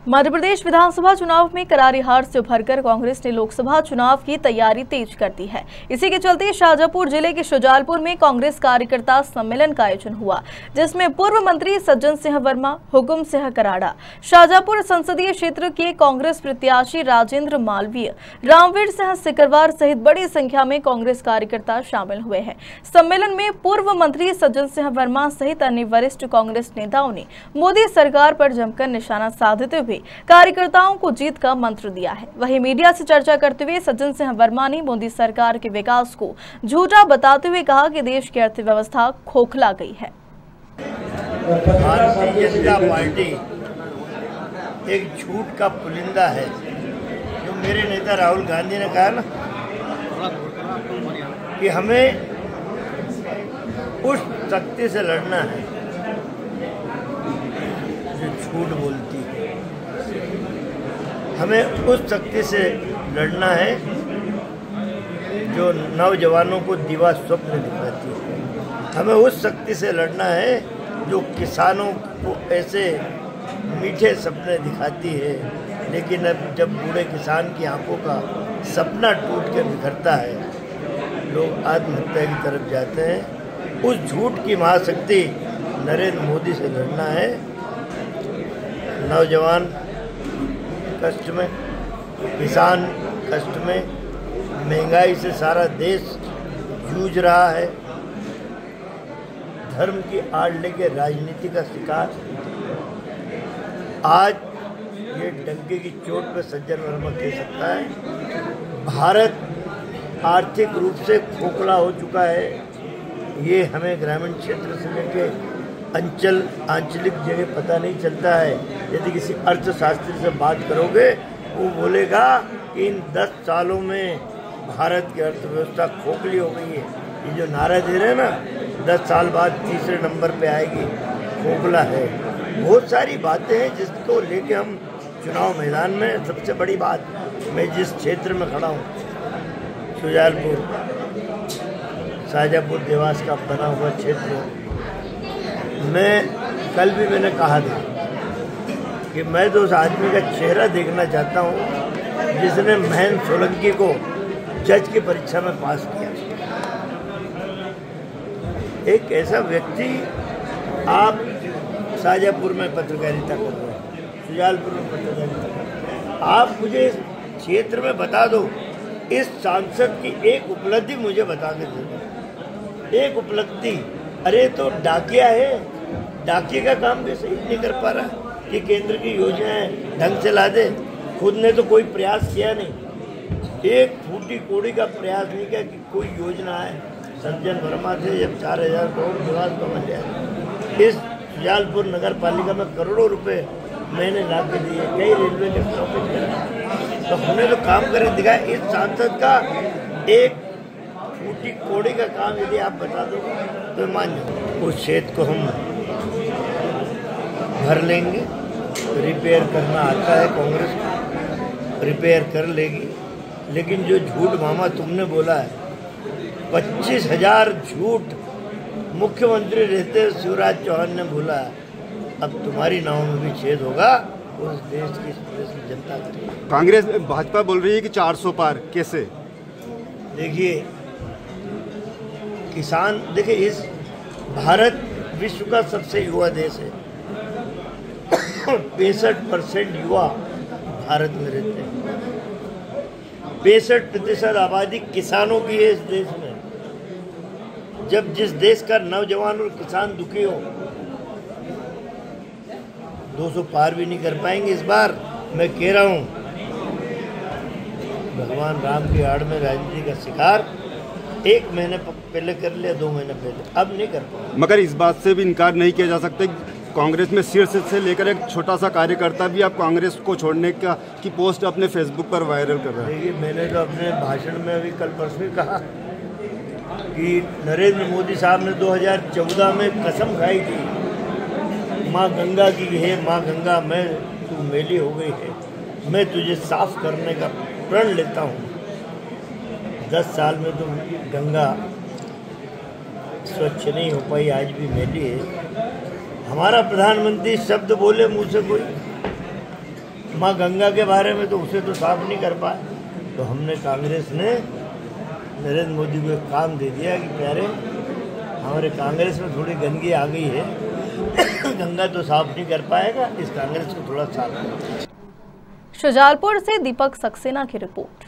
मध्य प्रदेश विधानसभा चुनाव में करारी हार से उभरकर कांग्रेस ने लोकसभा चुनाव की तैयारी तेज कर दी है। इसी के चलते शाजापुर जिले के शुजालपुर में कांग्रेस कार्यकर्ता सम्मेलन का आयोजन हुआ, जिसमें पूर्व मंत्री सज्जन सिंह वर्मा, हुकुम सिंह कराड़ा, शाजापुर संसदीय क्षेत्र के कांग्रेस प्रत्याशी राजेंद्र मालवीय, रामवीर सिंह सिकरवार सहित बड़ी संख्या में कांग्रेस कार्यकर्ता शामिल हुए हैं। सम्मेलन में पूर्व मंत्री सज्जन सिंह वर्मा सहित अन्य वरिष्ठ कांग्रेस नेताओं ने मोदी सरकार पर जमकर निशाना साधते हुए कार्यकर्ताओं को जीत का मंत्र दिया है। वहीं मीडिया से चर्चा करते हुए सज्जन सिंह वर्मा ने मोदी सरकार के विकास को झूठा बताते हुए कहा कि देश की अर्थव्यवस्था खोखला गई है। भारतीय जनता पार्टी एक झूठ का पुलिंदा है। जो मेरे नेता राहुल गांधी ने कहा ना कि हमें उस शक्ति से लड़ना है जो झूठ बोलती है, हमें उस शक्ति से लड़ना है जो नौजवानों को दिवा स्वप्न दिखाती है, हमें उस शक्ति से लड़ना है जो किसानों को ऐसे मीठे सपने दिखाती है, लेकिन अब जब बूढ़े किसान की आंखों का सपना टूट के बिखरता है, लोग आत्महत्या की तरफ जाते हैं। उस झूठ की महाशक्ति नरेंद्र मोदी से लड़ना है। नौजवान कष्ट में, किसान कष्ट में, महंगाई से सारा देश जूझ रहा है, धर्म की आड़ लेके राजनीति का शिकार। आज ये डंके की चोट पे सज्जन वर्मा कह सकता है भारत आर्थिक रूप से खोखला हो चुका है। ये हमें ग्रामीण क्षेत्र से लेके आंचलिक जगह पता नहीं चलता है। यदि किसी अर्थशास्त्री से बात करोगे वो बोलेगा कि इन 10 सालों में भारत की अर्थव्यवस्था खोखली हो गई है। ये जो नारा दे रहे हैं ना, 10 साल बाद तीसरे नंबर पे आएगी, खोखला है। बहुत सारी बातें हैं जिसको लेके हम चुनाव मैदान में, सबसे बड़ी बात, मैं जिस क्षेत्र में खड़ा हूँ, शुजालपुर, शाजापुर देवास का बना हुआ क्षेत्र, कल भी मैंने कहा था कि मैं तो उस आदमी का चेहरा देखना चाहता हूँ जिसने महेंद्र सोलंकी को जज की परीक्षा में पास किया। एक ऐसा व्यक्ति, आप शाजापुर में पत्रकारिता कर रहे हैं, शुजालपुर में पत्रकारिता कर रहे हैं, आप मुझे इस क्षेत्र में बता दो, इस सांसद की एक उपलब्धि मुझे बता के दो, एक उपलब्धि। अरे तो डाकिया है, डाकिए का भी भी सही नहीं कर पा रहा कि केंद्र की योजनाएं ढंग से ला दे। खुद ने तो कोई प्रयास किया नहीं, एक फूटी कोड़ी का प्रयास नहीं किया कि कोई योजना है। सज्जन वर्मा थे जब 4000 करोड़ निवास का बन गया। इस शुजालपुर नगर पालिका में करोड़ों रुपए मैंने ला के दिए, कई रेलवे के स्टॉपेज करे, तो हमने तो काम करके दिखाया। इस सांसद का एक फूटी कोड़ी का काम यदि आप बता दो तो मान जाओ। उस क्षेत्र को हम भर लेंगे। रिपेयर करना आता है कांग्रेस को, रिपेयर कर लेगी। लेकिन जो झूठ मामा तुमने बोला है, 25,000 झूठ मुख्यमंत्री रहते शिवराज चौहान ने बोला है, अब तुम्हारी नाव में भी छेद होगा, उस देश की जनता करेगी। कांग्रेस भाजपा बोल रही है कि 400 पार, कैसे? देखिए किसान, देखिए इस भारत विश्व का सबसे युवा देश है। 65% युवा भारत में रहते हैं। 65% आबादी किसानों की है इस देश में। जब जिस देश का नौजवान और किसान दुखी हो, 200 पार भी नहीं कर पाएंगे इस बार। मैं कह रहा हूँ, भगवान राम की आड़ में राजनीति का शिकार 1 महीने पहले कर लिया, 2 महीने पहले, अब नहीं कर पाएंगे। मगर इस बात से भी इनकार नहीं किया जा सकता, कांग्रेस में शीर्ष से लेकर एक छोटा सा कार्यकर्ता भी आप कांग्रेस को छोड़ने की पोस्ट अपने फेसबुक पर वायरल कर रहा है। देखिए मैंने तो अपने भाषण में अभी कल परसों कहा कि नरेंद्र मोदी साहब ने 2014 में कसम खाई थी, माँ गंगा की है, माँ गंगा मैं, तू मेली हो गई है, मैं तुझे साफ करने का प्रण लेता हूँ। 10 साल में तो गंगा स्वच्छ नहीं हो पाई, आज भी मैली है। हमारा प्रधानमंत्री शब्द बोले मुँह से कोई, माँ गंगा के बारे में तो उसे तो साफ नहीं कर पाए, तो हमने कांग्रेस ने नरेंद्र मोदी को एक काम दे दिया कि प्यारे हमारे कांग्रेस में थोड़ी गंदगी आ गई है, गंगा तो साफ नहीं कर पाएगा, इस कांग्रेस को थोड़ा साफ करो। शुजालपुर से दीपक सक्सेना की रिपोर्ट।